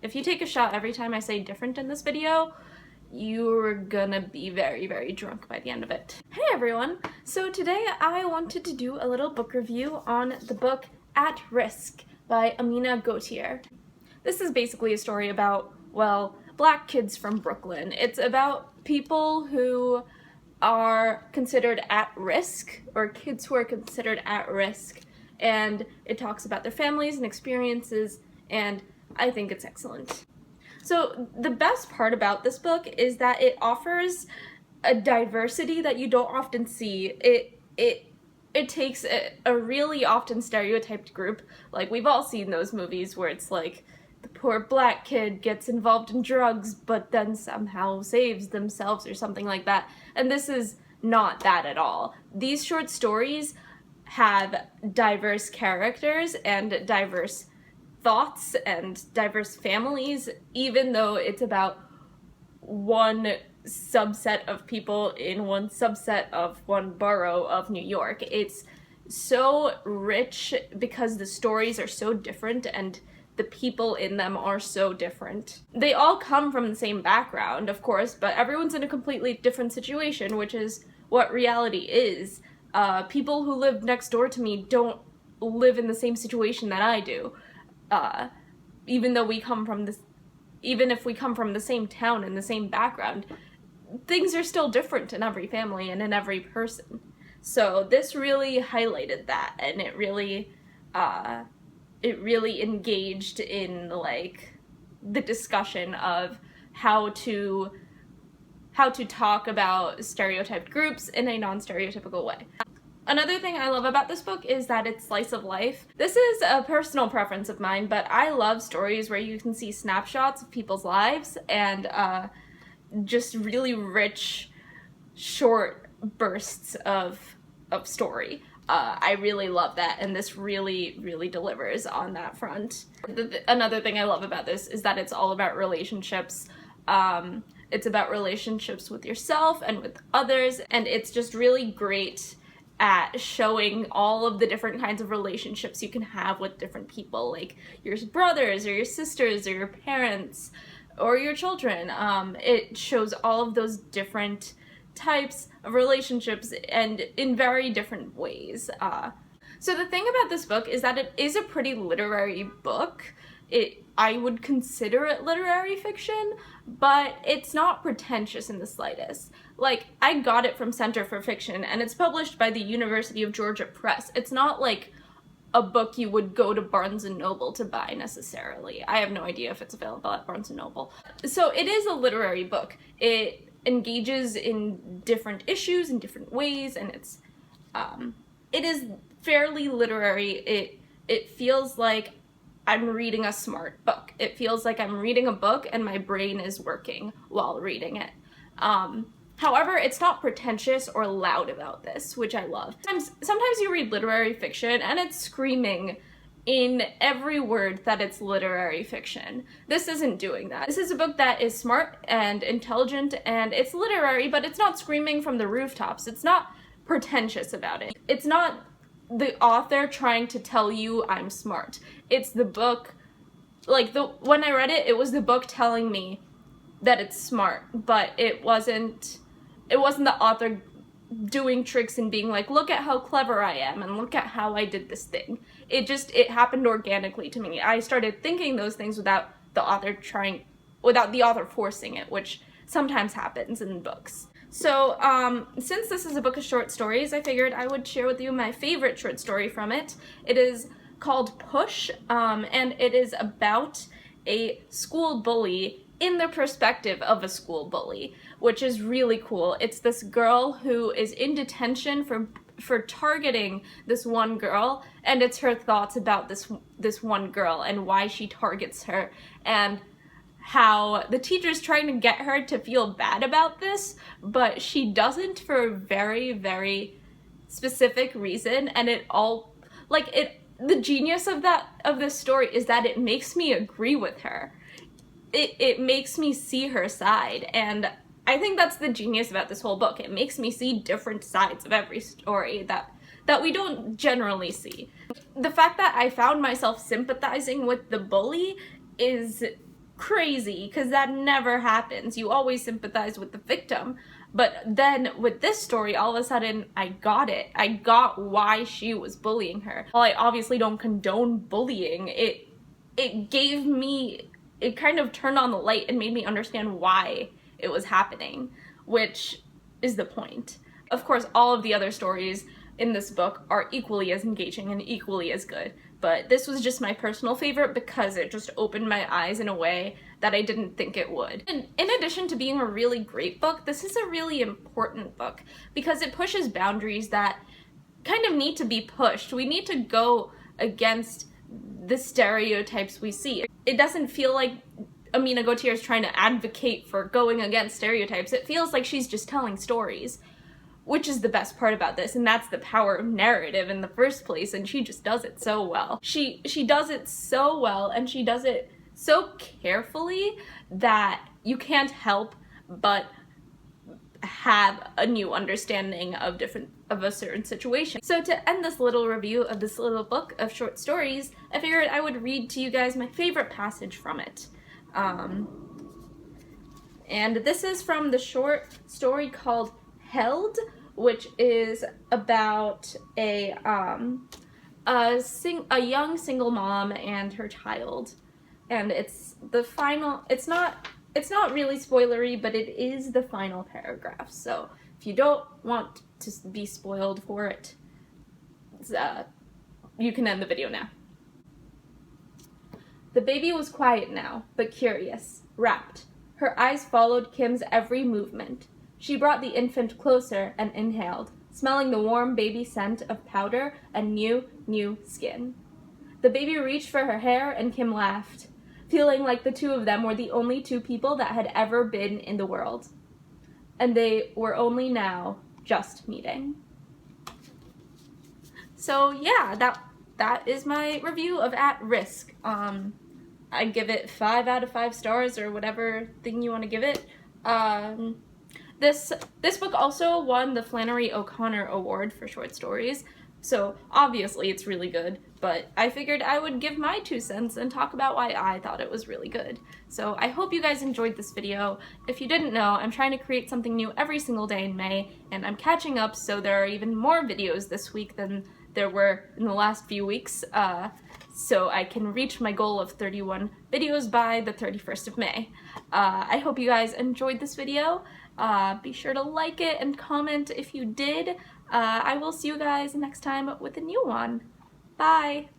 if you take a shot every time I say different in this video, you're gonna be very, very drunk by the end of it. Hey everyone! So today I wanted to do a little book review on the book At Risk by Amina Gautier. This is basically a story about, well, black kids from Brooklyn. It's about people who are considered at risk, or kids who are considered at risk, and it talks about their families and experiences, and I think it's excellent. So the best part about this book is that it offers a diversity that you don't often see. It takes a really often stereotyped group, like we've all seen those movies where it's like the poor black kid gets involved in drugs but then somehow saves themselves or something like that, and this is not that at all. These short stories have diverse characters and diverse thoughts and diverse families, even though it's about one subset of people in one subset of one borough of New York. It's so rich because the stories are so different and the people in them are so different. They all come from the same background, of course, but everyone's in a completely different situation, which is what reality is. People who live next door to me don't live in the same situation that I do. Even if we come from the same town and the same background, things are still different in every family and in every person. So this really highlighted that, and it really engaged in like the discussion of how to talk about stereotyped groups in a non-stereotypical way. Another thing I love about this book is that it's slice of life. This is a personal preference of mine, but I love stories where you can see snapshots of people's lives and just really rich, short bursts of story. I really love that, and this really, really delivers on that front. Another thing I love about this is that it's all about relationships. It's about relationships with yourself and with others, and it's just really great at showing all of the different kinds of relationships you can have with different people, like your brothers or your sisters or your parents or your children. It shows all of those different types of relationships and in very different ways. So the thing about this book is that it is a pretty literary book. I would consider it literary fiction, but it's not pretentious in the slightest. Like, I got it from Center for Fiction, and it's published by the University of Georgia Press. It's not like a book you would go to Barnes & Noble to buy necessarily. I have no idea if it's available at Barnes & Noble. So it is a literary book. It engages in different issues in different ways, and it is fairly literary. It feels like I'm reading a smart book. It feels like I'm reading a book and my brain is working while reading it. However, it's not pretentious or loud about this, which I love. Sometimes you read literary fiction and it's screaming in every word that it's literary fiction. This isn't doing that. This is a book that is smart and intelligent, and it's literary, but it's not screaming from the rooftops. It's not pretentious about it. It's not the author trying to tell you I'm smart. It's the book, like when I read it, it was the book telling me that it's smart, but it wasn't the author doing tricks and being like, look at how clever I am and look at how I did this thing. It happened organically to me. I started thinking those things without the author forcing it, which sometimes happens in books. So, since this is a book of short stories, I figured I would share with you my favorite short story from it. It is called Push, and it is about a school bully in the perspective of a school bully, which is really cool. It's this girl who is in detention for targeting this one girl, and it's her thoughts about this one girl and why she targets her, and how the teacher's trying to get her to feel bad about this, but she doesn't for a very, very specific reason, and the genius of this story is that it makes me agree with her. It makes me see her side, and I think that's the genius about this whole book. It makes me see different sides of every story that we don't generally see. The fact that I found myself sympathizing with the bully is crazy, because that never happens. You always sympathize with the victim. But then with this story, all of a sudden, I got it. I got why she was bullying her. While I obviously don't condone bullying, it gave me, it kind of turned on the light and made me understand why it was happening, which is the point. Of course, all of the other stories in this book are equally as engaging and equally as good, but this was just my personal favorite because it just opened my eyes in a way that I didn't think it would. And in addition to being a really great book, this is a really important book because it pushes boundaries that kind of need to be pushed. We need to go against the stereotypes we see. It doesn't feel like Amina Gautier is trying to advocate for going against stereotypes. It feels like she's just telling stories, which is the best part about this, and that's the power of narrative in the first place, and she just does it so well. She does it so well, and she does it so carefully that you can't help but have a new understanding of a certain situation. So to end this little review of this little book of short stories, I figured I would read to you guys my favorite passage from it. And this is from the short story called Held, which is about a young single mom and her child, and it's the final. It's not really spoilery, but it is the final paragraph. So if you don't want to be spoiled for it, you can end the video now. The baby was quiet now, but curious, rapt. Her eyes followed Kim's every movement. She brought the infant closer and inhaled, smelling the warm baby scent of powder and new skin. The baby reached for her hair and Kim laughed, feeling like the two of them were the only two people that had ever been in the world. And they were only now just meeting. So yeah, that is my review of At Risk. I give it 5 out of 5 stars, or whatever thing you want to give it. This book also won the Flannery O'Connor Award for short stories, so obviously it's really good, but I figured I would give my 2 cents and talk about why I thought it was really good. So I hope you guys enjoyed this video. If you didn't know, I'm trying to create something new every single day in May, and I'm catching up, so there are even more videos this week than there were in the last few weeks, so I can reach my goal of 31 videos by the 31st of May. I hope you guys enjoyed this video. Be sure to like it and comment if you did. I will see you guys next time with a new one. Bye!